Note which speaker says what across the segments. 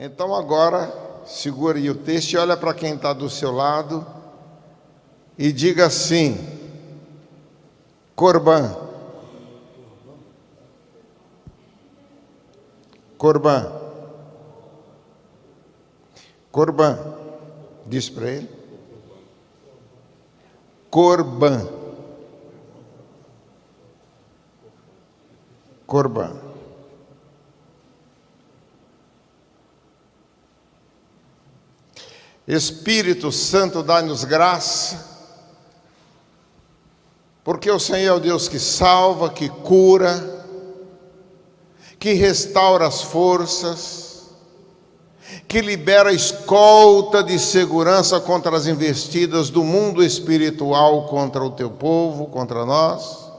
Speaker 1: Então agora, segura aí o texto e olha para quem está do seu lado e diga assim: Corban. Corban. Corban. Diz para ele. Corban. Corban. Espírito Santo, dá-nos graça, porque o Senhor é o Deus que salva, que cura, que restaura as forças, que libera escolta de segurança contra as investidas do mundo espiritual contra o teu povo, contra nós.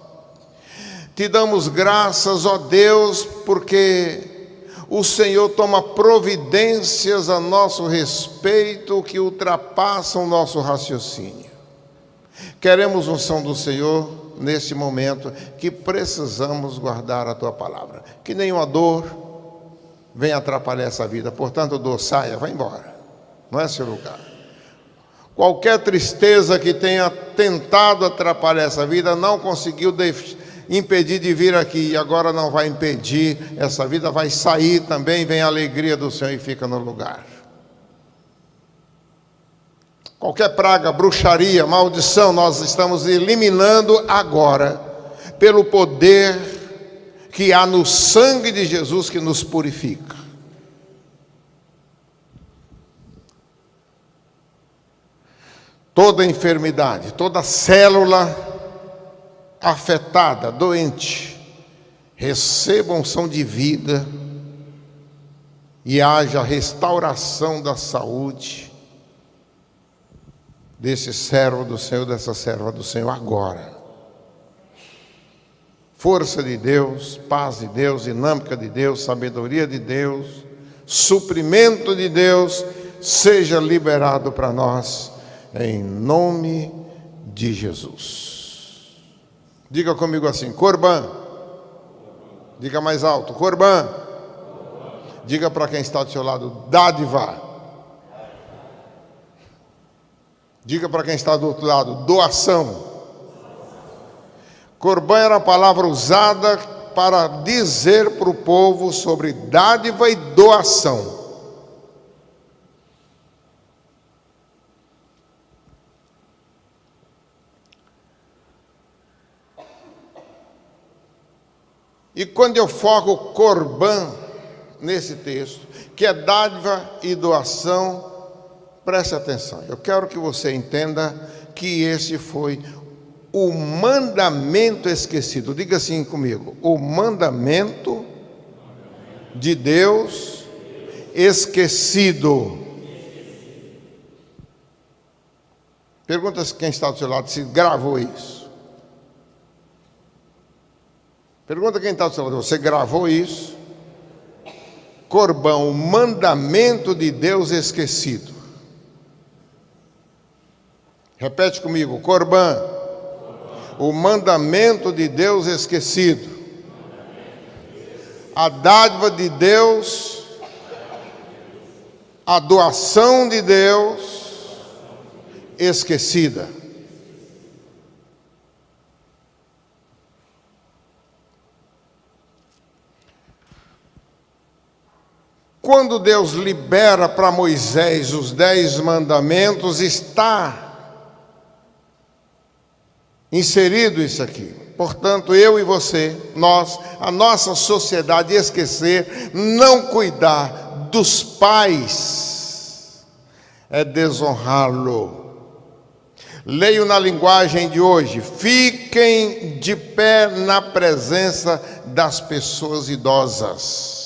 Speaker 1: Te damos graças, ó Deus, porque o Senhor toma providências a nosso respeito que ultrapassam o nosso raciocínio. Queremos unção do Senhor nesse momento, que precisamos guardar a Tua palavra. Que nenhuma dor venha atrapalhar essa vida. Portanto, dor, saia, vai embora. Não é seu lugar. Qualquer tristeza que tenha tentado atrapalhar essa vida, não conseguiu impedir de vir aqui, e agora não vai impedir, essa vida vai sair também, vem a alegria do Senhor e fica no lugar. Qualquer praga, bruxaria, maldição, nós estamos eliminando agora, pelo poder que há no sangue de Jesus que nos purifica. Toda enfermidade, toda célula afetada, doente, receba unção de vida e haja restauração da saúde desse servo do Senhor, dessa serva do Senhor agora. Força de Deus, paz de Deus, dinâmica de Deus, sabedoria de Deus, suprimento de Deus, seja liberado para nós, em nome de Jesus. Diga comigo assim: Corban. Diga mais alto: Corban. Diga para quem está do seu lado: dádiva. Diga para quem está do outro lado: doação. Corban era a palavra usada para dizer para o povo sobre dádiva e doação. E quando eu foco Corban nesse texto, que é dádiva e doação, preste atenção. Eu quero que você entenda que esse foi o mandamento esquecido. Diga assim comigo: o mandamento de Deus esquecido. Pergunta se quem está do seu lado se gravou isso. Pergunta quem está do seu lado: você gravou isso? Corban, o mandamento de Deus esquecido. Repete comigo: Corban, o mandamento de Deus esquecido. A dádiva de Deus, a doação de Deus esquecida. Quando Deus libera para Moisés os 10 mandamentos, está inserido isso aqui. Portanto, eu e você, nós, a nossa sociedade, esquecer, não cuidar dos pais, é desonrá-lo. Leio na linguagem de hoje: fiquem de pé na presença das pessoas idosas.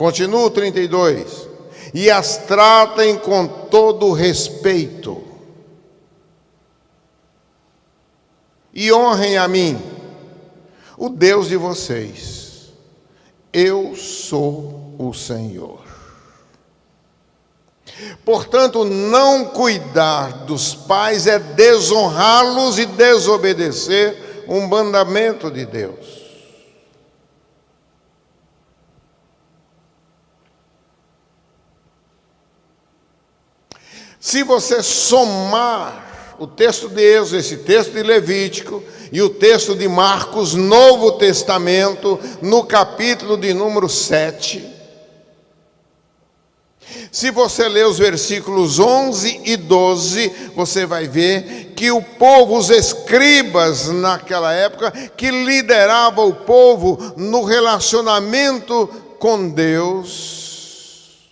Speaker 1: Continua o 32. E as tratem com todo respeito. E honrem a mim, o Deus de vocês. Eu sou o Senhor. Portanto, não cuidar dos pais é desonrá-los e desobedecer um mandamento de Deus. Se você somar o texto de Êxodo, esse texto de Levítico e o texto de Marcos, Novo Testamento, no capítulo de número 7, se você ler os versículos 11 e 12, você vai ver que o povo, os escribas naquela época, que liderava o povo no relacionamento com Deus,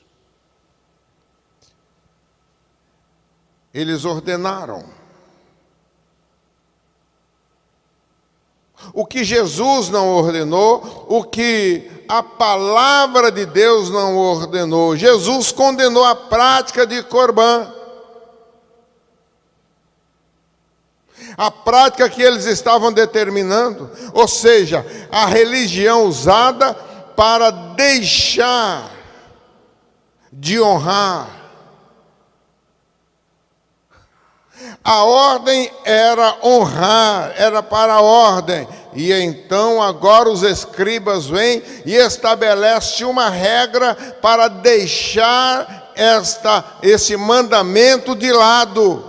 Speaker 1: eles ordenaram. O que Jesus não ordenou, o que a palavra de Deus não ordenou. Jesus condenou a prática de Corbã. A prática que eles estavam determinando, ou seja, a religião usada para deixar de honrar. A ordem era honrar, era para a ordem. E então agora os escribas vêm e estabelecem uma regra para deixar esse mandamento de lado.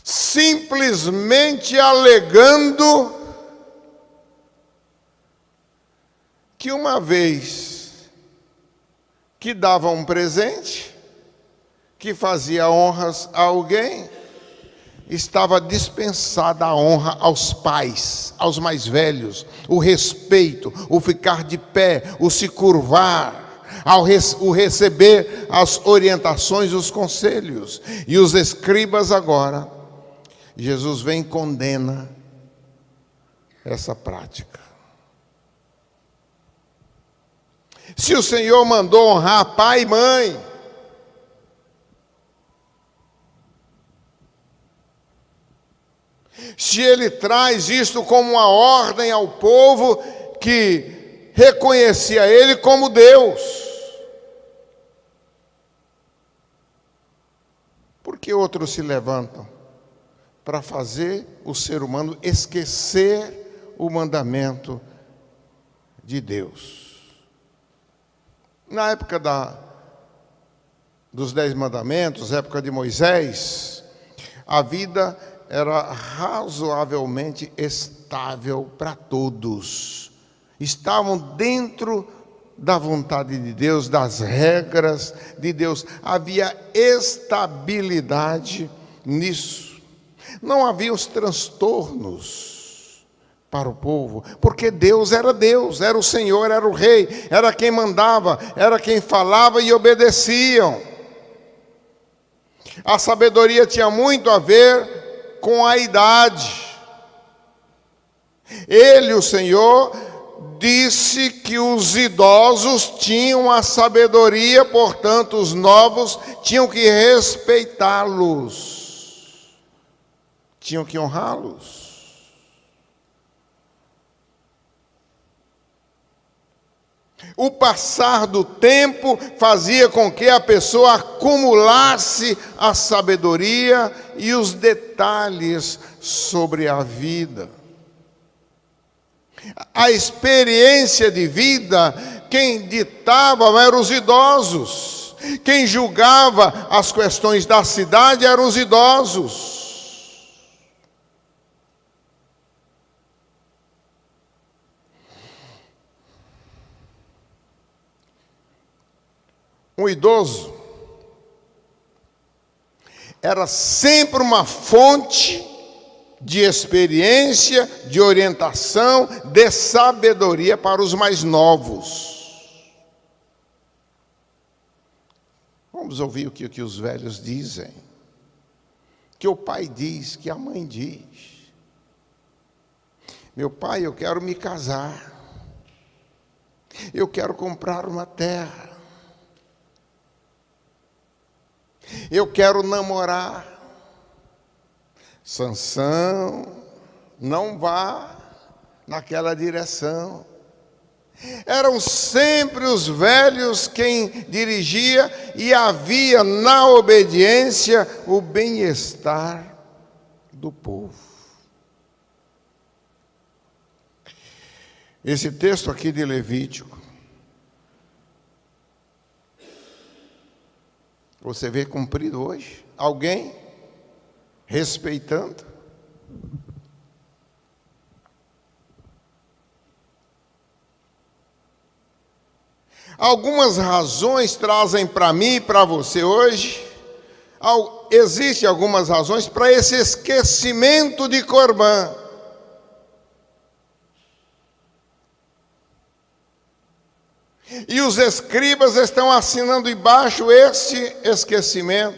Speaker 1: Simplesmente alegando que uma vez que dava um presente, que fazia honras a alguém, estava dispensada a honra aos pais, aos mais velhos, o respeito, o ficar de pé, o se curvar, o receber as orientações e os conselhos. E os escribas agora, Jesus vem e condena essa prática. Se o Senhor mandou honrar pai e mãe, se Ele traz isto como uma ordem ao povo que reconhecia Ele como Deus, por que outros se levantam para fazer o ser humano esquecer o mandamento de Deus? Na época dos 10 mandamentos, época de Moisés, a vida era razoavelmente estável para todos. Estavam dentro da vontade de Deus, das regras de Deus. Havia estabilidade nisso. Não havia os transtornos para o povo, porque Deus, era o Senhor, era o Rei, era quem mandava, era quem falava e obedeciam. A sabedoria tinha muito a ver com a idade. Ele, o Senhor, disse que os idosos tinham a sabedoria, portanto, os novos tinham que respeitá-los, tinham que honrá-los. O passar do tempo fazia com que a pessoa acumulasse a sabedoria e os detalhes sobre a vida. A experiência de vida, quem ditava eram os idosos. Quem julgava as questões da cidade eram os idosos. Um idoso era sempre uma fonte de experiência, de orientação, de sabedoria para os mais novos. Vamos ouvir o que os velhos dizem, que o pai diz, que a mãe diz. Meu pai, eu quero me casar, eu quero comprar uma terra, eu quero namorar. Sansão, não vá naquela direção. Eram sempre os velhos quem dirigia, e havia na obediência o bem-estar do povo. Esse texto aqui de Levítico Você vê cumprido hoje? Alguém respeitando? Algumas razões trazem para mim e para você hoje. Existem algumas razões para esse esquecimento de Corbã. E os escribas estão assinando embaixo este esquecimento,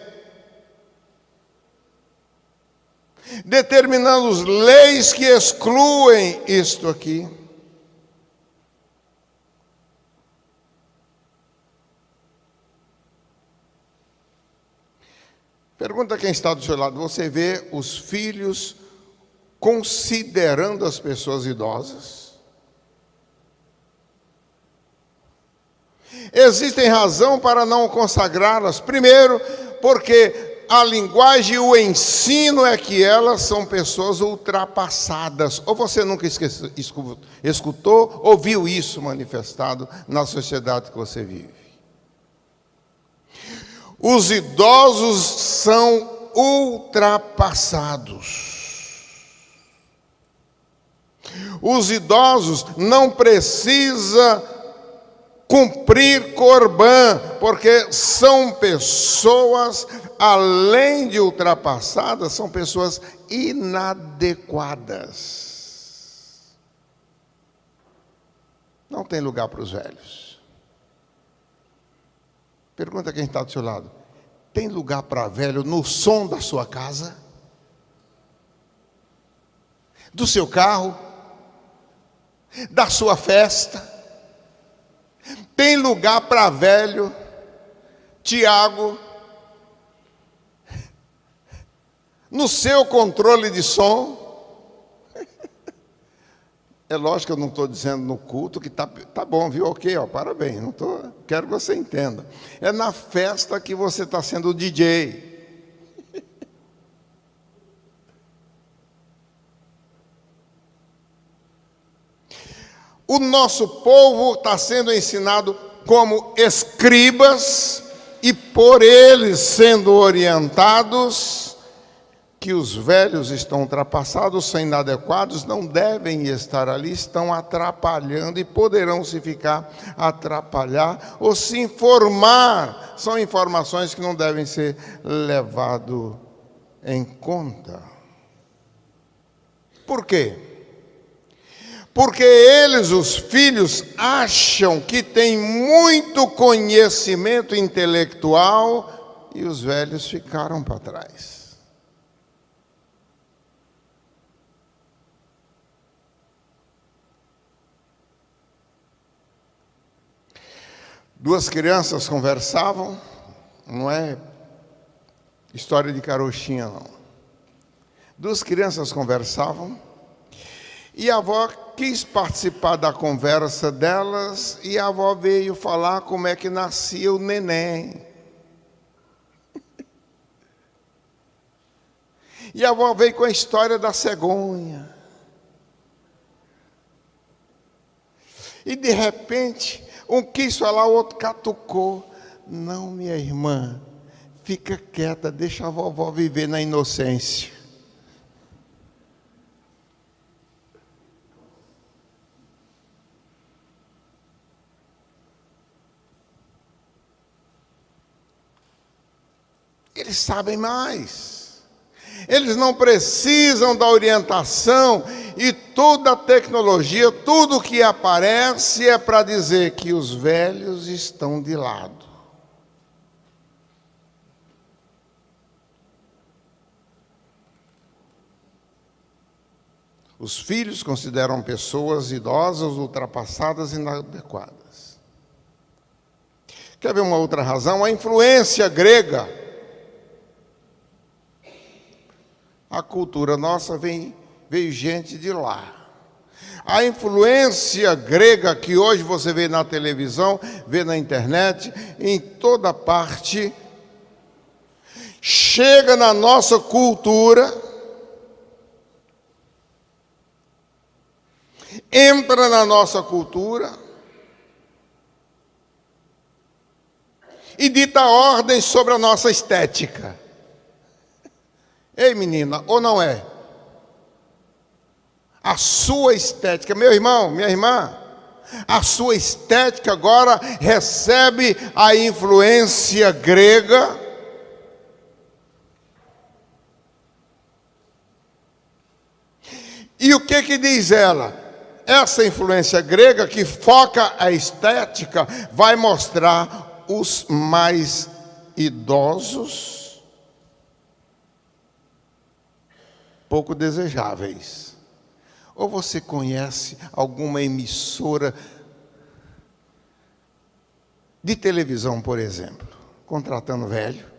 Speaker 1: determinando as leis que excluem isto aqui. Pergunta quem está do seu lado: você vê os filhos considerando as pessoas idosas? Existem razão para não consagrá-las. Primeiro, porque a linguagem e o ensino é que elas são pessoas ultrapassadas. Ou você nunca escutou ou viu isso manifestado na sociedade que você vive? Os idosos são ultrapassados. Os idosos não precisam cumprir Corbã, porque são pessoas, além de ultrapassadas, são pessoas inadequadas. Não tem lugar para os velhos. Pergunta quem está do seu lado: tem lugar para velho no som da sua casa? Do seu carro? Da sua festa? Tem lugar para velho, Tiago, no seu controle de som? É lógico que eu não estou dizendo no culto que tá bom, viu? Ok, ó, parabéns. Não tô, quero que você entenda. É na festa que você está sendo o DJ. O nosso povo está sendo ensinado como escribas, e por eles sendo orientados, que os velhos estão ultrapassados, são inadequados, não devem estar ali, estão atrapalhando e poderão se ficar atrapalhar ou se informar. São informações que não devem ser levadas em conta. Por quê? Porque eles, os filhos, acham que têm muito conhecimento intelectual e os velhos ficaram para trás. Duas crianças conversavam, não é história de carochinha, não. Duas crianças conversavam e a avó quis participar da conversa delas e a avó veio falar como é que nascia o neném. E a avó veio com a história da cegonha. E de repente, um quis falar, o outro catucou. Não, minha irmã, fica quieta, deixa a vovó viver na inocência. Eles sabem mais. Eles não precisam da orientação, e toda a tecnologia, tudo que aparece é para dizer que os velhos estão de lado. Os filhos consideram pessoas idosas, ultrapassadas e inadequadas. Quer ver uma outra razão? A influência grega. A cultura nossa veio gente de lá. A influência grega que hoje você vê na televisão, vê na internet, em toda parte, chega na nossa cultura, entra na nossa cultura e dita ordens sobre a nossa estética. Ei, menina, ou não é? A sua estética, meu irmão, minha irmã, a sua estética agora recebe a influência grega. E o que diz ela? Essa influência grega que foca a estética vai mostrar os mais idosos, pouco desejáveis. Ou você conhece alguma emissora de televisão, por exemplo, contratando velho?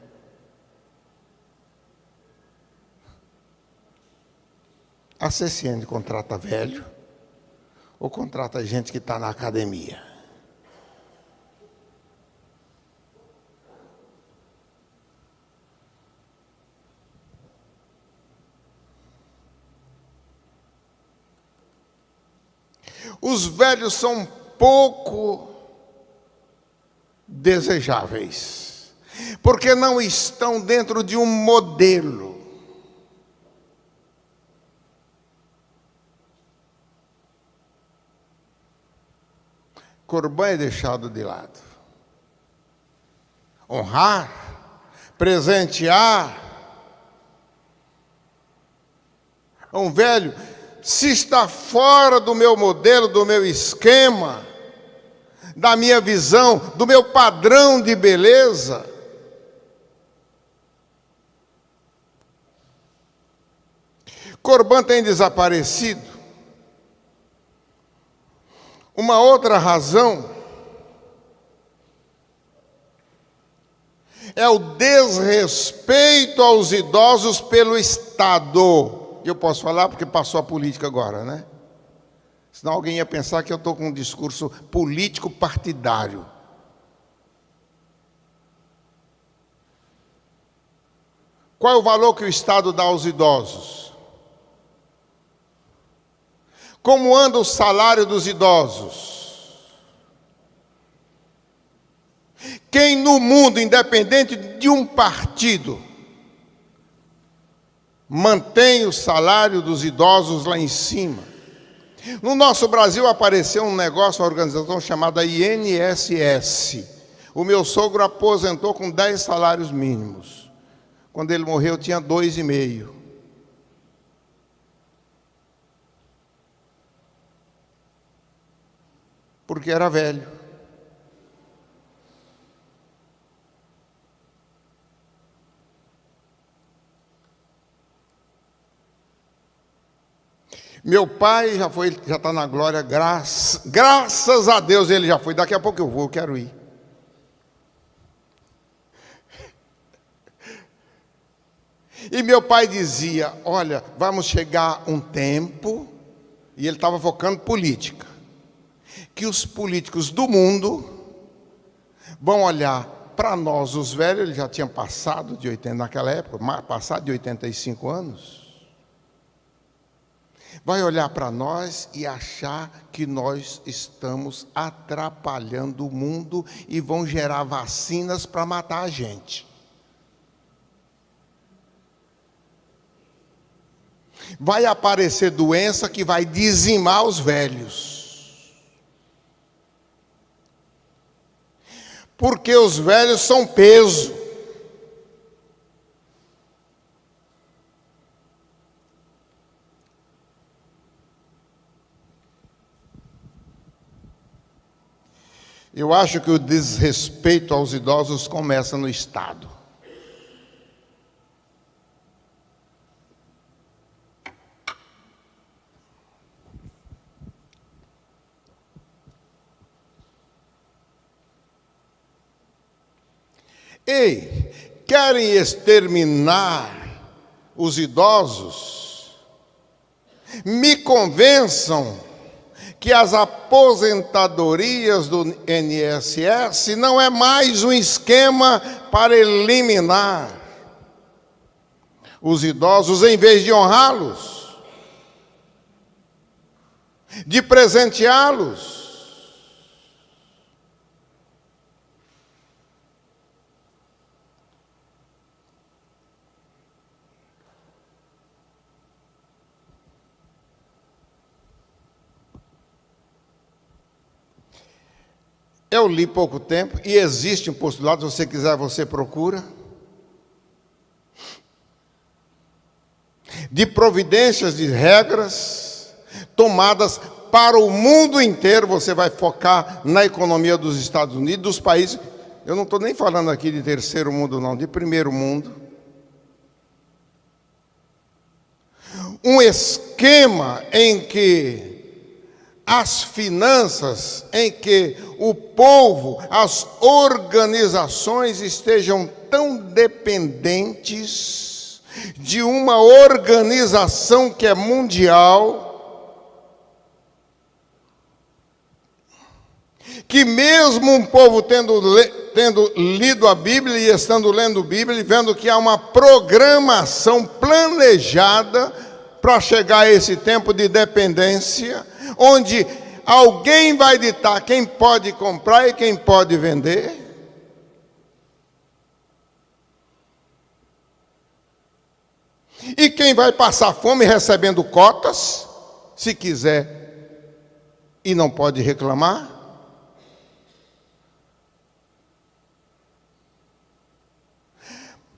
Speaker 1: A CCN contrata velho ou contrata gente que está na academia? Os velhos são pouco desejáveis, porque não estão dentro de um modelo. Corbã é deixado de lado. Honrar, presentear. Um velho, se está fora do meu modelo, do meu esquema, da minha visão, do meu padrão de beleza, Corbã tem desaparecido. Uma outra razão é o desrespeito aos idosos pelo Estado. Eu posso falar porque passou a política agora, né? Senão alguém ia pensar que eu estou com um discurso político partidário. Qual é o valor que o Estado dá aos idosos? Como anda o salário dos idosos? Quem no mundo, independente de um partido, mantém o salário dos idosos lá em cima? No nosso Brasil apareceu um negócio, uma organização chamada INSS. O meu sogro aposentou com 10 salários mínimos. Quando ele morreu, eu tinha 2,5. Porque era velho. Meu pai já está na glória, graças a Deus ele já foi. Daqui a pouco eu quero ir. E meu pai dizia, olha, vamos chegar um tempo, e ele estava focando política, que os políticos do mundo vão olhar para nós, os velhos. Ele já tinha passado de 80 naquela época, passado de 85 anos. Vai olhar para nós e achar que nós estamos atrapalhando o mundo e vão gerar vacinas para matar a gente. Vai aparecer doença que vai dizimar os velhos. Porque os velhos são peso. Eu acho que o desrespeito aos idosos começa no Estado. Ei, querem exterminar os idosos? Me convençam que as aposentadorias do INSS não é mais um esquema para eliminar os idosos, em vez de honrá-los, de presenteá-los. Eu li pouco tempo, e existe um postulado, se você quiser, você procura, de providências, de regras tomadas para o mundo inteiro. Você vai focar na economia dos Estados Unidos, dos países. Eu não estou nem falando aqui de terceiro mundo, não, de primeiro mundo. Um esquema em que as finanças, em que o povo, as organizações estejam tão dependentes de uma organização que é mundial, que mesmo um povo tendo lido a Bíblia e estando lendo a Bíblia e vendo que há uma programação planejada para chegar a esse tempo de dependência, onde alguém vai ditar quem pode comprar e quem pode vender. E quem vai passar fome recebendo cotas, se quiser, e não pode reclamar.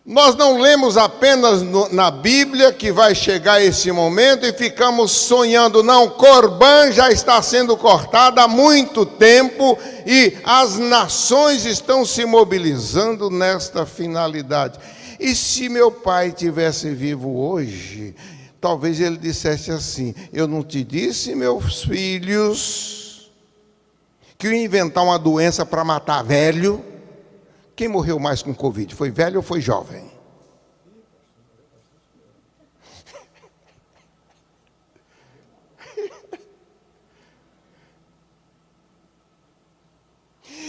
Speaker 1: Nós não lemos apenas na Bíblia que vai chegar esse momento e ficamos sonhando. Não, Corbã já está sendo cortada há muito tempo e as nações estão se mobilizando nesta finalidade. E se meu pai tivesse vivo hoje, talvez ele dissesse assim: eu não te disse, meus filhos, que eu ia inventar uma doença para matar velho? Quem morreu mais com Covid? Foi velho ou foi jovem?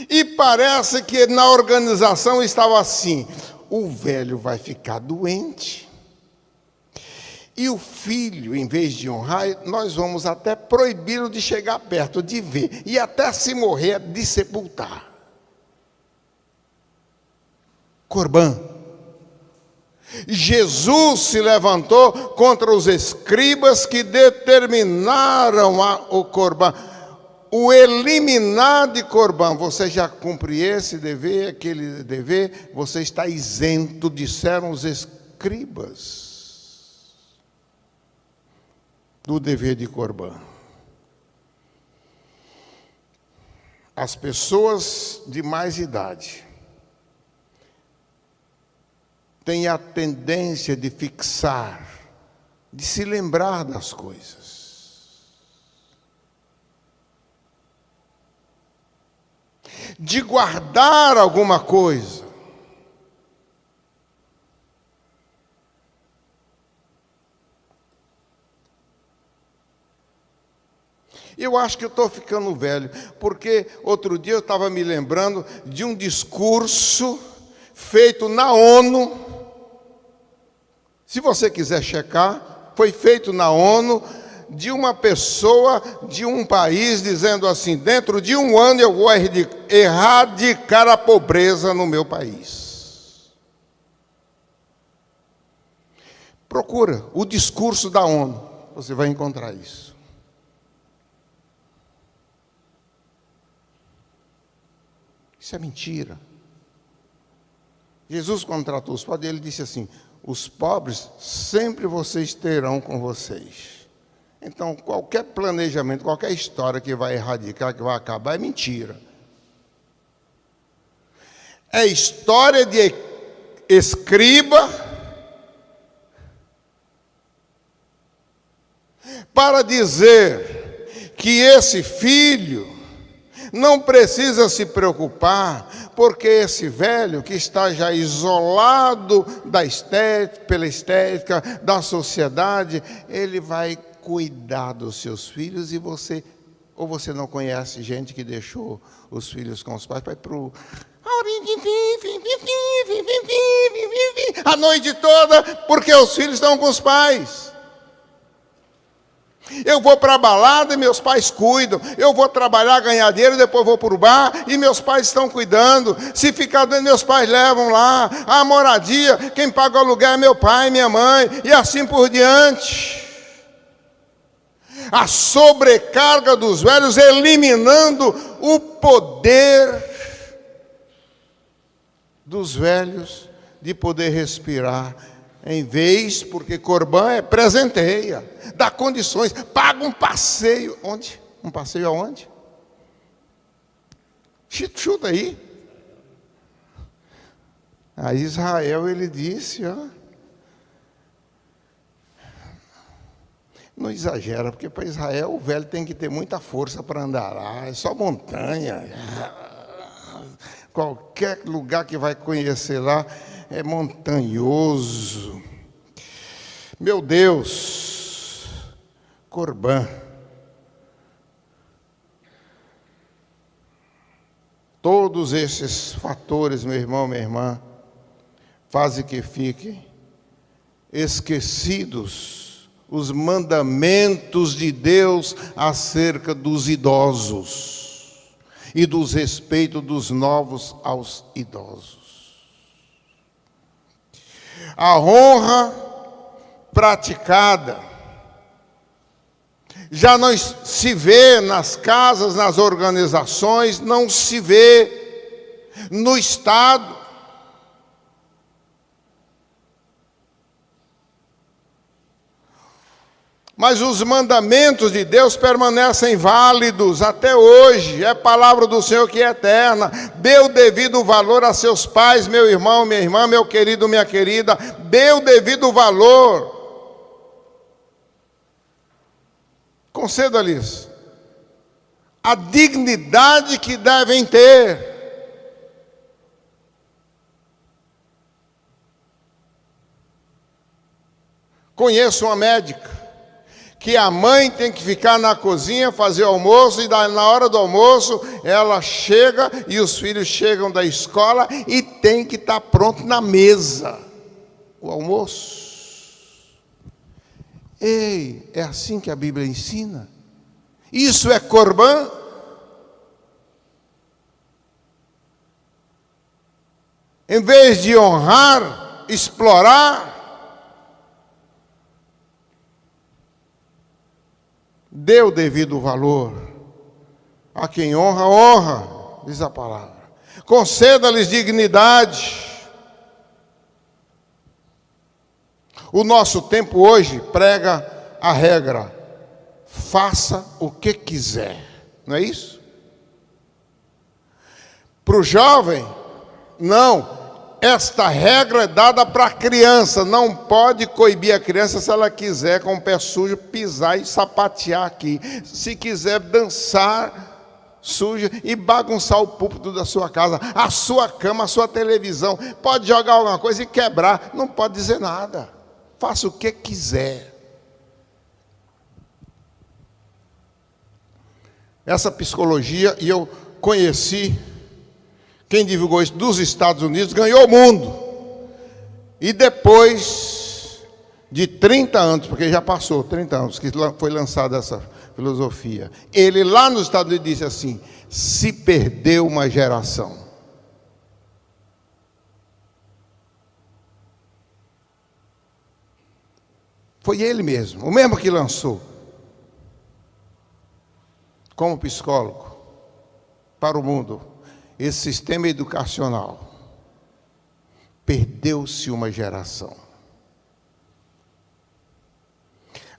Speaker 1: E parece que na organização estava assim: o velho vai ficar doente, e o filho, em vez de honrar, nós vamos até proibi-lo de chegar perto, de ver, e até se morrer, de sepultar. Corbã. Jesus se levantou contra os escribas que determinaram o Corbã. O eliminar de Corbã. Você já cumpre esse dever, aquele dever, você está isento, disseram os escribas, do dever de Corbã. As pessoas de mais idade tem a tendência de fixar, de se lembrar das coisas, de guardar alguma coisa. Eu acho que eu estou ficando velho, porque outro dia eu estava me lembrando de um discurso feito na ONU. Se você quiser checar, foi feito na ONU, de uma pessoa de um país dizendo assim: dentro de um ano eu vou erradicar a pobreza no meu país. Procura o discurso da ONU, você vai encontrar isso. Isso é mentira. Jesus, quando tratou os pobres, ele disse assim: os pobres sempre vocês terão com vocês. Então, qualquer planejamento, qualquer história que vai erradicar, que vai acabar, é mentira. É história de escriba para dizer que esse filho não precisa se preocupar, porque esse velho que está já isolado da estética, pela estética da sociedade, ele vai cuidar dos seus filhos. E você, ou você não conhece gente que deixou os filhos com os pais para ir para o... a noite toda, porque os filhos estão com os pais. Eu vou para a balada e meus pais cuidam. Eu vou trabalhar, ganhar dinheiro, depois vou para o bar e meus pais estão cuidando. Se ficar doente, meus pais levam lá. A moradia, quem paga o aluguel é meu pai e minha mãe. E assim por diante. a sobrecarga dos velhos, eliminando o poder dos velhos de poder respirar. Em vez, porque Corban é presenteia, dá condições, paga um passeio. Onde? Um passeio aonde? Chuta aí. A Israel ele disse, ó. Não exagera, porque para Israel o velho tem que ter muita força para andar lá, é só montanha. Qualquer lugar que vai conhecer lá é montanhoso. Meu Deus, Corban. Todos esses fatores, meu irmão, minha irmã, fazem que fiquem esquecidos os mandamentos de Deus acerca dos idosos e dos respeitos dos novos aos idosos. A honra praticada já não se vê nas casas, nas organizações, não se vê no Estado. Mas os mandamentos de Deus permanecem válidos até hoje. É a palavra do Senhor que é eterna. Dê o devido valor a seus pais, meu irmão, minha irmã, meu querido, minha querida. Dê o devido valor. Conceda-lhes a dignidade que devem ter. Conheço uma médica que a mãe tem que ficar na cozinha, fazer almoço, e na hora do almoço ela chega e os filhos chegam da escola e tem que estar pronto na mesa o almoço. Ei, é assim que a Bíblia ensina? Isso é Corban? Em vez de honrar, explorar, dê o devido valor. A quem honra, honra, diz a palavra. Conceda-lhes dignidade. O nosso tempo hoje prega a regra: faça o que quiser. Não é isso? Para o jovem, não. Esta regra é dada para a criança. Não pode coibir a criança se ela quiser, com o pé sujo, pisar e sapatear aqui. Se quiser dançar suja e bagunçar o púlpito da sua casa, a sua cama, a sua televisão. Pode jogar alguma coisa e quebrar. Não pode dizer nada. Faça o que quiser. Essa psicologia, e eu conheci, quem divulgou isso dos Estados Unidos, ganhou o mundo. E depois de 30 anos, porque já passou 30 anos que foi lançada essa filosofia, ele lá nos Estados Unidos disse assim: se perdeu uma geração. Foi ele mesmo, o mesmo que lançou, como psicólogo, para o mundo, esse sistema educacional. Perdeu-se uma geração.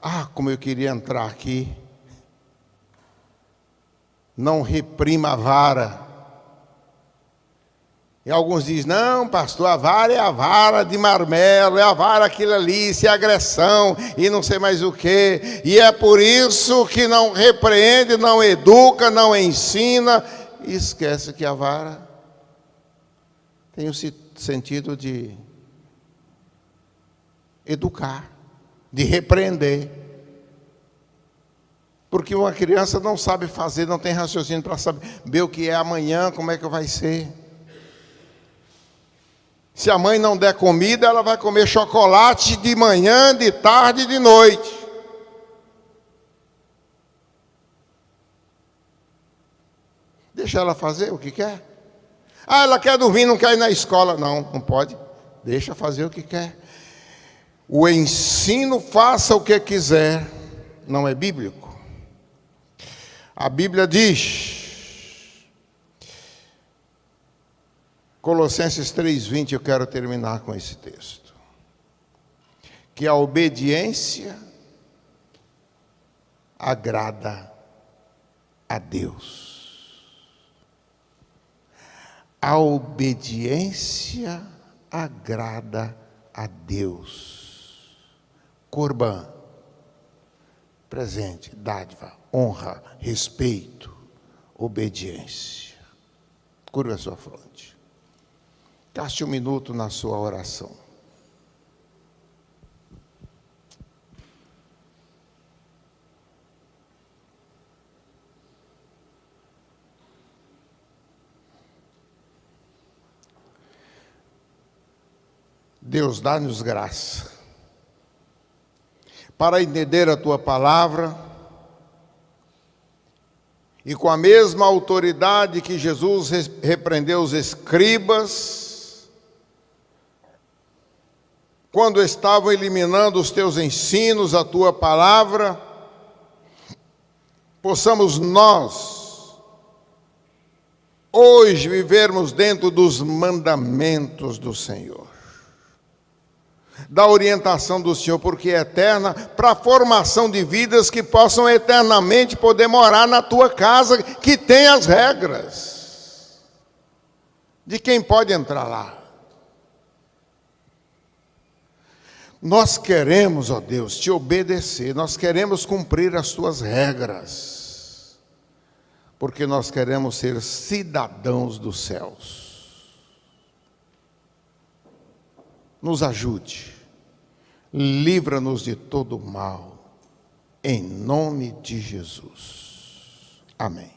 Speaker 1: Ah, como eu queria entrar aqui. Não reprima a vara. E alguns dizem: não, pastor, a vara é a vara de marmelo, é a vara aquilo ali, isso é agressão, e não sei mais o quê. E é por isso que não repreende, não educa, não ensina. E esquece que a vara tem o sentido de educar, de repreender. Porque uma criança não sabe fazer, não tem raciocínio para saber o que é amanhã, como é que vai ser. Se a mãe não der comida, ela vai comer chocolate de manhã, de tarde e de noite. Deixa ela fazer o que quer. Ah, ela quer dormir, não quer ir na escola. Não, não pode. Deixa fazer o que quer. O ensino, faça o que quiser, não é bíblico. A Bíblia diz, Colossenses 3:20, eu quero terminar com esse texto, que a obediência agrada a Deus. A obediência agrada a Deus. Corban, presente, dádiva, honra, respeito, obediência. Curva a sua fronte. Gaste um minuto na sua oração. Deus, dá-nos graça para entender a Tua palavra e com a mesma autoridade que Jesus repreendeu os escribas quando estavam eliminando os Teus ensinos, a Tua palavra, possamos nós hoje vivermos dentro dos mandamentos do Senhor, da orientação do Senhor, porque é eterna, para a formação de vidas que possam eternamente poder morar na Tua casa, que tem as regras de quem pode entrar lá. Nós queremos, ó Deus, Te obedecer, nós queremos cumprir as Tuas regras, porque nós queremos ser cidadãos dos céus. Nos ajude, livra-nos de todo mal, em nome de Jesus. Amém.